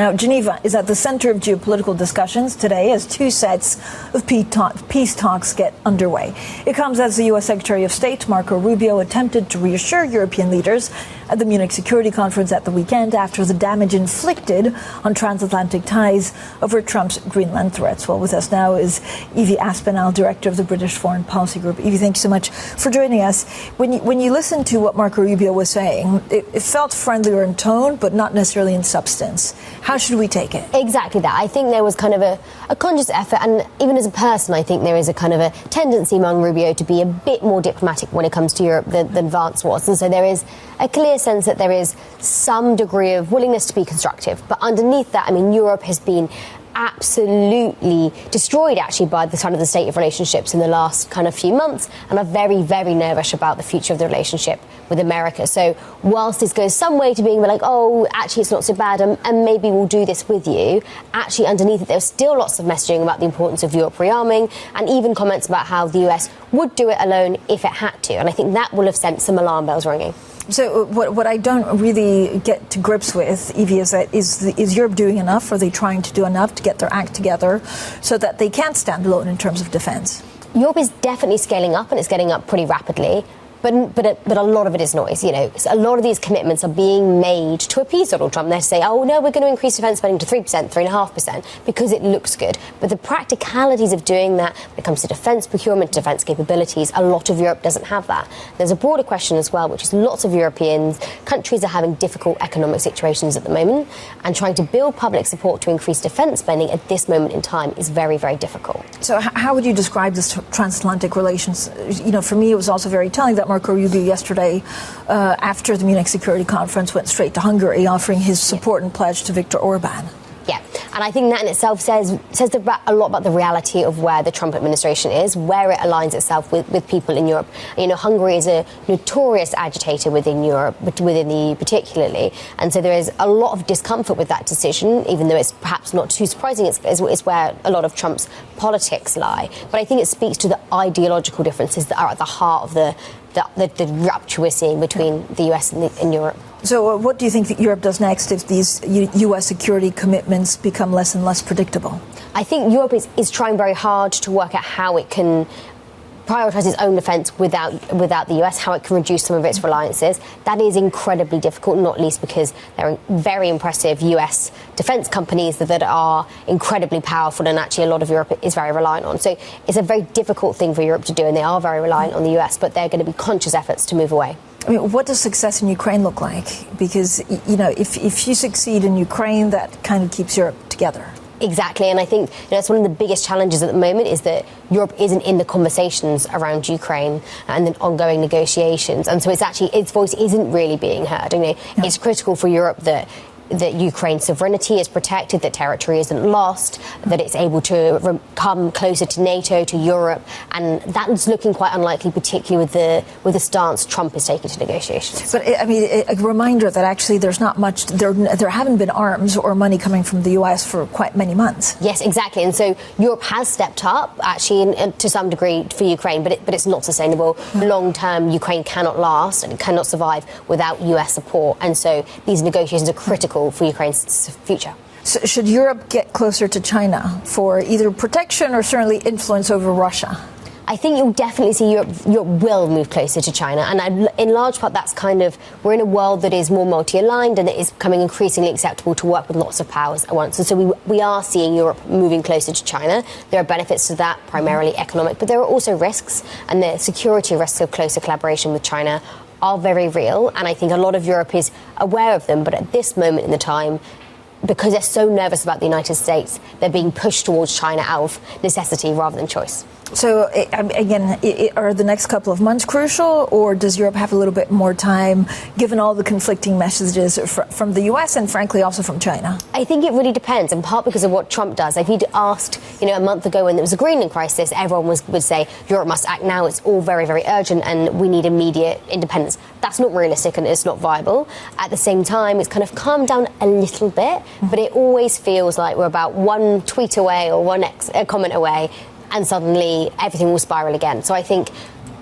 Now, Geneva is at the center of geopolitical discussions today as two sets of peace talks get underway. It comes as the U.S. Secretary of State, Marco Rubio, attempted to reassure European leaders at the Munich Security Conference at the weekend after the damage inflicted on transatlantic ties over Trump's Greenland threats. Well, with us now is Evie Aspinall, Director of the British Foreign Policy Group. Evie, thank you so much for joining us. When you listen to what Marco Rubio was saying, it felt friendlier in tone, but not necessarily in substance. How should we take it? Exactly that. I think there was kind of a conscious effort, and even as a person, I think there is a kind of a tendency among Rubio to be a bit more diplomatic when it comes to Europe than Vance was. And so there is a clear sense that there is some degree of willingness to be constructive. But underneath that, I mean, Europe has been absolutely destroyed actually by the kind of the state of relationships in the last kind of few months, and are very, very nervous about the future of the relationship with America. So whilst this goes some way to being like, oh, actually it's not so bad, and maybe we'll do this with you, actually underneath it there's still lots of messaging about the importance of Europe rearming, and even comments about how the US would do it alone if it had to. And I think that will have sent some alarm bells ringing. So what I don't really get to grips with, Evie, is Europe doing enough? Are they trying to do enough to get their act together so that they can stand alone in terms of defence? Europe is definitely scaling up, and it's getting up pretty rapidly. But a lot of it is noise. You know, so a lot of these commitments are being made to appease Donald Trump. They say, oh, no, we're going to increase defence spending to 3%, 3.5%, because it looks good. But the practicalities of doing that, when it comes to defence procurement, defence capabilities, a lot of Europe doesn't have that. There's a broader question as well, which is lots of European countries are having difficult economic situations at the moment, and trying to build public support to increase defence spending at this moment in time is very, very difficult. So how would you describe this transatlantic relations? You know, for me, it was also very telling that Marco Rubio yesterday, after the Munich Security Conference, went straight to Hungary, offering his support and pledge to Viktor Orban. Yeah, and I think that in itself says a lot about the reality of where the Trump administration is, where it aligns itself with people in Europe. You know, Hungary is a notorious agitator within Europe, within the EU particularly, and so there is a lot of discomfort with that decision, even though it's perhaps not too surprising. It's where a lot of Trump's politics lie. But I think it speaks to the ideological differences that are at the heart of the rupture we're seeing between the US and Europe. So what do you think that Europe does next if these US security commitments become less and less predictable? I think Europe is trying very hard to work out how it can prioritise its own defence without the US, how it can reduce some of its reliances. That is incredibly difficult, not least because there are very impressive US defence companies that are incredibly powerful, and actually a lot of Europe is very reliant on. So it's a very difficult thing for Europe to do, and they are very reliant on the US, but they're going to be conscious efforts to move away. I mean, what does success in Ukraine look like? Because, you know, if you succeed in Ukraine, that kind of keeps Europe together. Exactly, and I think that's one of the biggest challenges at the moment is that Europe isn't in the conversations around Ukraine and the ongoing negotiations, and so its voice isn't really being heard. You know, it's critical for Europe that Ukraine's sovereignty is protected, that territory isn't lost, that it's able to come closer to NATO, to Europe, and that's looking quite unlikely, particularly with the stance Trump is taking to negotiations. But I mean, a reminder that actually there's not much, there haven't been arms or money coming from the US for quite many months. Yes, exactly, and so Europe has stepped up actually to some degree for Ukraine, but it's not sustainable. Long term, Ukraine cannot last and it cannot survive without US support, and so these negotiations are critical for Ukraine's future. So should Europe get closer to China for either protection or certainly influence over Russia? I think you'll definitely see Europe will move closer to China, and in large part that's kind of, we're in a world that is more multi-aligned, and it is becoming increasingly acceptable to work with lots of powers at once, and so we are seeing Europe moving closer to China. There are benefits to that, primarily economic, but there are also risks, and the security risks of closer collaboration with China are very real, and I think a lot of Europe is aware of them, but at this moment in the time, because they're so nervous about the United States, they're being pushed towards China out of necessity rather than choice. So, again, are the next couple of months crucial, or does Europe have a little bit more time, given all the conflicting messages from the US and, frankly, also from China? I think it really depends, in part because of what Trump does. If he'd asked, a month ago when there was a Greenland crisis, everyone would say, Europe must act now, it's all very, very urgent, and we need immediate independence. That's not realistic and it's not viable. At the same time, it's kind of calmed down a little bit, but it always feels like we're about one tweet away or one comment away, and suddenly everything will spiral again. So I think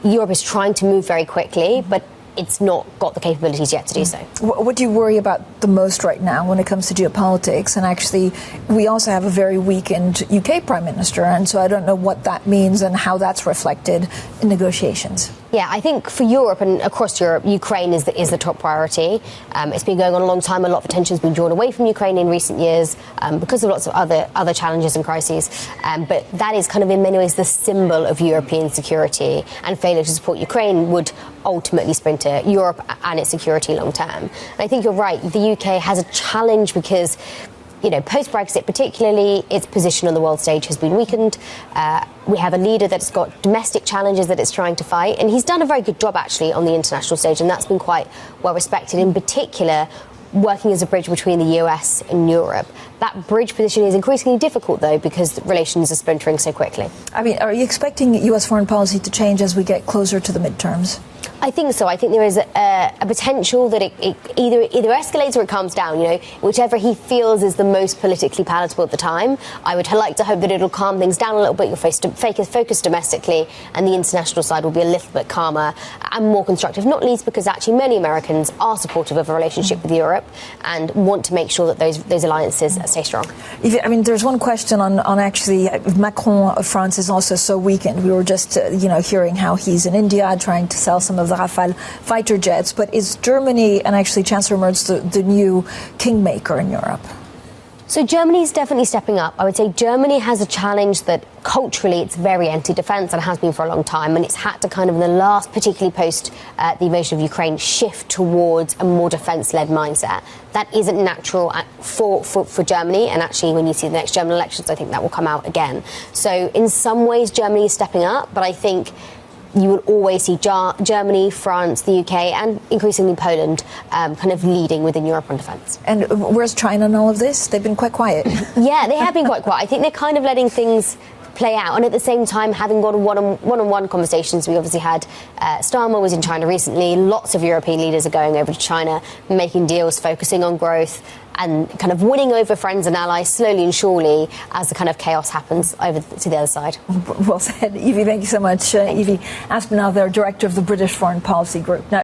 Europe is trying to move very quickly, but it's not got the capabilities yet to do so. What do you worry about the most right now when it comes to geopolitics? And actually, we also have a very weakened UK Prime Minister, and so I don't know what that means and how that's reflected in negotiations. Yeah, I think for Europe and across Europe, Ukraine is the top priority. It's been going on a long time. A lot of attention has been drawn away from Ukraine in recent years because of lots of other challenges and crises. But that is kind of in many ways the symbol of European security, and failure to support Ukraine would ultimately splinter Europe and its security long term. And I think you're right. The UK has a challenge because, you know, post-Brexit particularly, its position on the world stage has been weakened. We have a leader that's got domestic challenges that it's trying to fight, and he's done a very good job actually on the international stage, and that's been quite well respected, in particular working as a bridge between the US and Europe. That bridge position is increasingly difficult, though, because relations are splintering so quickly. I mean, are you expecting US foreign policy to change as we get closer to the midterms? I think so. I think there is a potential that it either escalates or it calms down, you know, whichever he feels is the most politically palatable at the time. I would like to hope that it'll calm things down a little bit, you'll focus domestically, and the international side will be a little bit calmer and more constructive, not least because actually many Americans are supportive of a relationship with Europe and want to make sure that those alliances stay strong. I mean, there's one question on actually Macron of France is also so weakened. We were just, hearing how he's in India trying to sell some of the Rafale fighter jets. But is Germany and actually Chancellor Merz the new kingmaker in Europe? So Germany's definitely stepping up. I would say Germany has a challenge that culturally it's very anti-defence and has been for a long time, and it's had to kind of in the last, particularly post the invasion of Ukraine, shift towards a more defence-led mindset. That isn't natural for Germany, and actually when you see the next German elections, I think that will come out again. So in some ways Germany is stepping up, but I think you will always see Germany, France, the UK, and increasingly Poland kind of leading within Europe on defence. And where's China in all of this? They've been quite quiet. Yeah, they have been quite quiet. I think they're kind of letting things play out, and at the same time having got one-on-one conversations. We obviously had Starmer was in China recently. Lots of European leaders are going over to China, making deals, focusing on growth, and kind of winning over friends and allies slowly and surely as the kind of chaos happens over to the other side. Well said. Evie, thank you so much. Evie Aspinall, there, Director of the British Foreign Policy Group. Now,